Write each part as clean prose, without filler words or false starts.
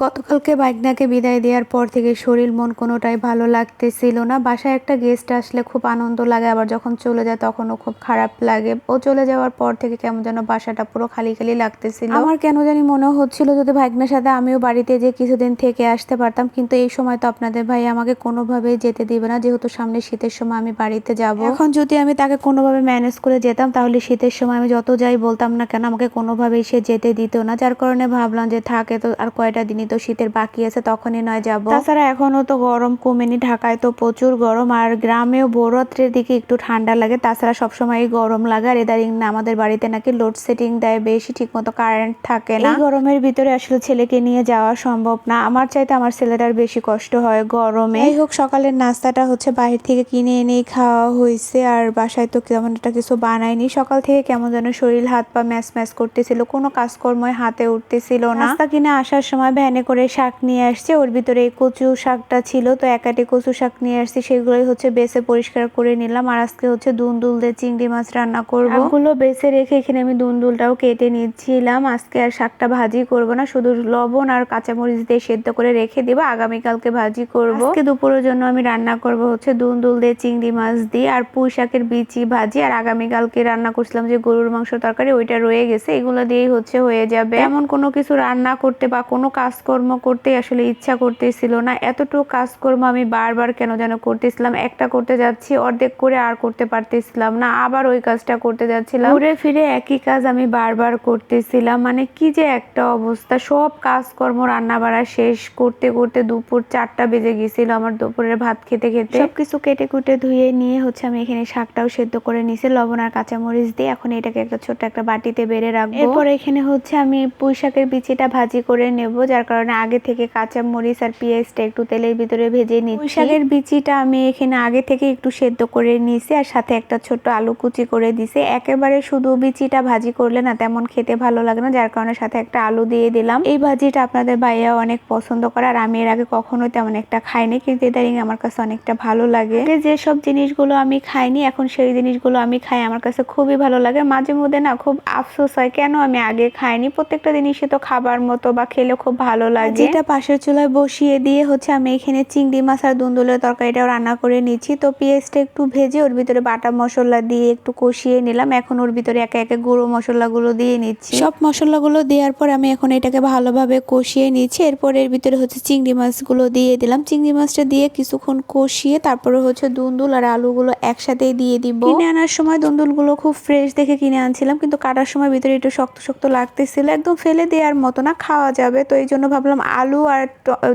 গতকালকে বাইগনাকে বিদায় দেওয়ার পর থেকে শরীর মন কোনোটাই ভালো লাগতেছিল না। বাসায় একটা গেস্ট আসলে খুব আনন্দ লাগে, আবার যখন চলে যায় তখনও খুব খারাপ লাগে। ও চলে যাওয়ার পর থেকে কেমন যেন বাসাটা পুরো খালি খালি লাগতেছিল। আমার কেন জানি মনে হচ্ছিল যদি ভাইগনার সাথে আমিও বাড়িতে যে কিছুদিন থেকে আসতে পারতাম, কিন্তু এই সময় তো আপনাদের ভাই আমাকে কোনোভাবেই যেতে দিবে না, যেহেতু সামনে শীতের সময় আমি বাড়িতে যাব। এখন যদি আমি তাকে কোনোভাবে ম্যানেজ করে যেতাম তাহলে শীতের সময় আমি যত যাই বলতাম না কেন আমাকে কোনোভাবেই সে যেতে দিত না, যার কারণে ভাবলাম যে থাকে তো আর কয়টা দিনই তো শীতের বাকি আছে, তখনই নয় যাব। তাছাড়া এখনো তো গরম কমেনি, ঢাকায় তো প্রচুর গরম, আর গ্রামেও ভোররাত্রের দিকে একটু ঠান্ডা লাগে, তাছাড়া সবসময় গরম লাগে। আর ইদারিং না আমাদের বাড়িতে নাকি লোডশেডিং দেয় বেশি, ঠিক মতো কারেন্ট থাকে না। এই গরমের ভিতরে আসলে ছেলেকে নিয়ে যাওয়া সম্ভব না, আমার চাইতে আমার ছেলেটার বেশি কষ্ট হয় গরমে। যাই হোক, সকালের নাস্তাটা হচ্ছে বাহির থেকে কিনে এনেই খাওয়া হয়েছে, আর বাসায় তো কেমন একটা কিছু বানাইনি। সকাল থেকে কেমন যেন শরীর হাত পা ম্যাচ ম্যাচ করতেছিল, কোনো কাজকর্মই হাতে উঠতেছিল না। নাস্তা কিনে আসার সময় ভ্যানে করে শাক নিয়ে আসছে, ওর ভিতরে এই কচু শাকটা ছিল, তো একাটি কচু শাক নিয়ে আসছি, সেগুলোই হচ্ছে বেছে পরিষ্কার করে নিলাম। আর আজকে হচ্ছে দুন্দুল দিয়ে চিংড়ি মাছ রান্না করব। শাকগুলো বেছে রেখে এখানে আমি দুন্দুলটাও কেটে নিচ্ছিলাম। আজকে আর শাকটা ভাজি করব না, শুধু লবণ আর কাঁচামরিচ দিয়ে সেদ্ধ করে রেখে দিব, আগামীকালকে ভাজি করব। আজকে দুপুরের জন্য আমি রান্না করব হচ্ছে দুন্দুল দিয়ে চিংড়ি মাছ দিয়ে আর পুঁই শাকের বিচি ভাজি, আর আগামীকালকে রান্না করছিলাম যে গরুর মাংস তরকারি, ওইটা রয়ে গেছে, এগুলো দিয়েই হচ্ছে হয়ে যাবে। এমন কোনো কিছু রান্না করতে বা কোনো কাজকর্ম করতে আসলে ইচ্ছা করতেছিল না। এতটুকু কাজকর্ম আমি বারবার কেন যেন করতেছিলাম, একটা করতে যাচ্ছি অর্ধেক করে আর করতে পারতেছিলাম না, আবার ওই কাজটা করতে যাচ্ছিলাম, ঘুরে ফিরে একই কাজ আমি বারবার করতেছিলাম। মানে কি যে একটা অবস্থা, সব কাজকর্ম রান্না বাড়া শেষ করতে করতে দুপুর 4টা বেজে গেছিল আমার, দুপুরের ভাত খেতে খেতে। সবকিছু কেটে কুটে ধুয়ে নিয়ে হচ্ছে আমি এখানে শাকটাও সেদ্ধ করে নিয়েছি লবণ আর কাঁচামরিচ দিয়ে। এখন এটাকে একটা ছোট্ট একটা বাটিতে বেড়ে রাখবো। এরপর এখানে হচ্ছে আমি পুঁই শাকের বিচিটা ভাজি করে নেব, যার কারণে আগে থেকে কাঁচা মরিচ আর পেঁয়াজটা একটু তেলের ভিতরে ভেজে নিচ্ছি। পুঁই শাকের বিচিটা আমি এখানে আগে থেকে একটু সেদ্ধ করে নিয়েছি, আর সাথে একটা ছোট্ট আলু কুচি করে দিছি। একেবারে শুধু বিচিটা ভাজি করলে না তেমন খেতে ভালো লাগে না, যার কারণে সাথে একটা আলু দিয়ে দিলাম। এই ভাজিটা আপনাদের ভাইয়া অনেক পছন্দ করে, আর আমি এর আগে কখনোই তেমন একটা খাইনি, কিন্তু ইদারিং আমার কাছে অনেকটা ভালো লাগে। যেসব জিনিসগুলো আমি খাইনি এখন সেই জিনিসগুলো আমি খাই, আমার কাছে খুবই ভালো লাগে। মাঝে মধ্যে না খুব আফসোস হয় কেন আমি আগে খাইনি, প্রত্যেকটা জিনিসই তো খাবার মতো বা খেলে খুব ভালো লাগে। যেটা পাশের চুলায় বসিয়ে দিয়ে হচ্ছে আমি এখানে চিংড়ি মাছ আর দুন্দুলের তরকারিটাও রান্না করে নিচ্ছি। তো পেঁয়াজটা একটু ভেজে ওর ভিতরে বাটা মশলা দিয়ে একটু কষিয়ে নিলাম, এখন ওর ভিতরে একে একে গুঁড়ো মশলাগুলো দিয়ে নিচ্ছি। সব মশলাগুলো দেওয়ার পর আমি এখন এটাকে ভালোভাবে কষিয়ে নিচ্ছি। এরপর এর ভিতরে হচ্ছে চিংড়ি মাছগুলো দিয়ে দিলাম, চিংড়ি মাছটা দিয়ে কিছুক্ষণ কষিয়ে তারপরে হচ্ছে দুন্দুল আর আলুগুলো একসাথেই দিয়ে দিব। কিনে আনার সময় দুন্দুলগুলো খুব ফ্রেশ দেখে কিনে আনছিলাম, কিন্তু কাটার সময় ভিতরে একটু শক্ত শক্ত লাগতেছিল, একদম ফেলে দেওয়ার মতো না, খাওয়া যাবে। তো এই জন্য ভাবলাম আলু আর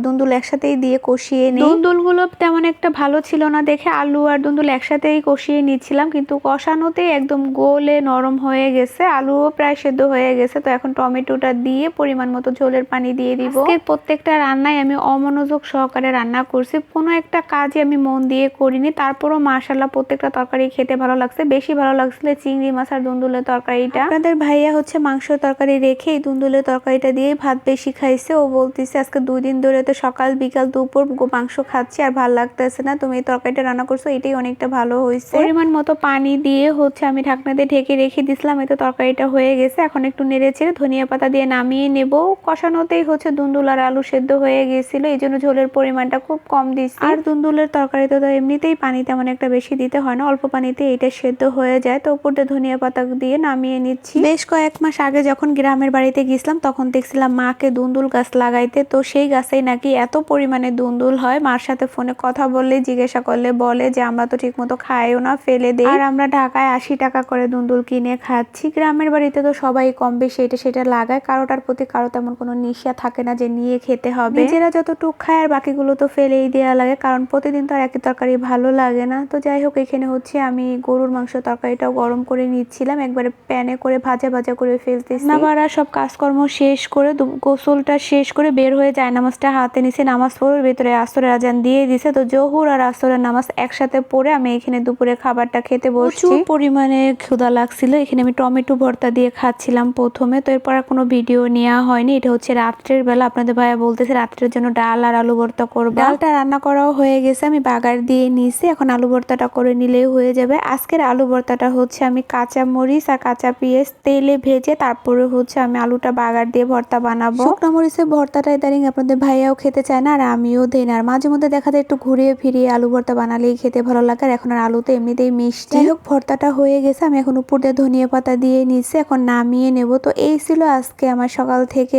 দুন্দুল একসাথেই দিয়ে কষিয়ে নিই। দুন্দুলগুলো তেমন একটা ভালো ছিল না দেখে আলু আর দুন্দুল একসাথেই কষিয়ে নিচ্ছিলাম, কিন্তু কষানোতেই একদম গোলে নরম হয়ে গেছে, আলুও প্রায় সেদ্ধ হয়ে গেছে। তো এখন টমেটোটা দিয়ে পরিমাণ মতো ঝোলের পানি দিয়ে দিব। প্রত্যেকটা রান্নায় আমি অমনোযোগ সহকারে রান্না করছি, কোনো একটা কাজে আমি মন দিয়ে করিনি, তারপরও মাশাআল্লাহ প্রত্যেকটা তরকারি খেতে ভালো লাগছে। বেশি ভালো লাগছিল চিংড়ি মাছ আর দুন্দুলের তরকারিটা। আপনাদের ভাইয়া হচ্ছে মাংস তরকারি রেখে এই দুন্দুলের তরকারিটা দিয়ে ভাত বেশি খাইছে। ও বলতেছে আজকে 2 দিন ধরে তো সকাল বিকাল দুপুর মাংস খাচ্ছি আর ভালো লাগতেছে না, তুমি এই তরকারিটা রান্না করছো এটাই অনেকটা ভালো হয়েছে। পরিমাণ মতো পানি দিয়ে হচ্ছে আমি ঢাকনা দিয়ে ঢেকে রেখে দিছিলাম, এই তো তরকারিটা হয়ে গেছে। এখন একটু নেড়ে চেড়ে ধনিয়া পাতা দিয়ে নামিয়ে নেব। কষানোতেই হচ্ছে দুন্দুল আর আলু সেদ্ধ হয়ে গেছিল, এই জন্য ঝোলের পরিমাণটা খুব কম দিচ্ছি। আর দুন্দুলের তরকারিতে তো এমনিতেই পানি তেমন একটা বেশি দিতে হয় না, অল্প পানিতে এটা সেদ্ধ হয়ে যায়। তো উপর দিয়ে ধনিয়া পাতা দিয়ে নামিয়ে নিচ্ছি। বেশ কয়েক মাস আগে যখন গ্রামের বাড়িতে গেছিলাম তখন দেখছিলাম মাকে দুন্দুল গাছ লাগাইতে, তো সেই গাছেই নাকি এত পরিমাণে দুন্দুল হয়। মার সাথে ফোনে কথা বললে জিজ্ঞাসা করলে বলে যে আমরা তো ঠিক মতো খাইও না, ফেলে দিই, আর আমরা ঢাকায় 80 টাকা করে দুন্দুল কিনে খাচ্ছি। গ্রামের বাড়িতে তো সবাই কম বেশি এটা সেটা লাগায়, কারোটার প্রতি কারো তেমন কোনো নিশা থাকে না যে নিয়ে খেতে হবে, নিজেরা যতটুক খায় আর বাকিগুলো তো ফেলেই দেওয়া লাগে, কারণ প্রতিদিন তো আর একই তরকারি ভালো লাগে না। তো যাই হোক, এখানে হচ্ছে আমি গরুর মাংস তরকারিটাও গরম করে নিচ্ছিলাম, একবারে প্যানে করে ভাজা ভাজা করে ফেলতেছি। নামারা সব কাজকর্ম শেষ করে গোসলটা শেষ করে বের হয়ে যায়, নামাজটা হাতে নিচে নামাজ পড়ার ভিতরে আসরের আজান দিয়ে দিছে। তো জোহর আর আসরের নামাজ একসাথে পড়ে আমি এখানে দুপুরে খাবারটা খেতে বসছি। প্রচুর পরিমাণে ক্ষুধা লাগছিল, এখানে আমি টমেটো ভর্তা দিয়ে খাচ্ছিলাম প্রথমে। তো এরপর আর কোনো ভিডিও নেওয়া হয়নি, এটা হচ্ছে রাত্রের বেলা। আপনাদের ভাইয়া বলতেছে রাত্রের জন্য ডাল আর আলু ভর্তা করবো। ডালটা রান্না করাও হয়ে গেছে, আমি বাগার দিয়ে নিছি, এখন আলু ভর্তাটা করে নিলেই হয়ে যাবে। আজকের আলু ভর্তাটা হচ্ছে আমি কাঁচা মরিচ আর কাঁচা পেঁয়াজ তেলে ভেজে তারপরে হচ্ছে আমি আলুটা বাগার দিয়ে ভর্তা বানাবো। শুকনো মরিচে ভর্তাটা ইদানিং আপনাদের ভাইয়াও খেতে চায় না আর আমিও দেই না। আর মাঝে মধ্যে দেখা যায় একটু ঘুরিয়ে ফিরিয়ে আলু ভর্তা বানালেই খেতে ভালো লাগে। আর এখন আর আলু তো এমনিতেই মিষ্টি। যাই হোক ভর্তাটা হয়ে গেছে, আমি এখন উপর দিয়ে ধনিয়া পাতা দিয়ে নিচ্ছি, এখন নামিয়ে নেব। তো এই ছিল আজকে আমার সকাল থেকে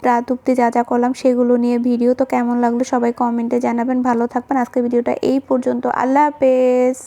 রাত অব্দি যা যা করলাম সেগুলো নিয়ে ভিডিও। তো কেমন লাগলো সবাই কমেন্টে জানাবেন। ভালো থাকবেন। আজকে ভিডিওটা এই পর্যন্ত। আল্লাহ হাফেজ।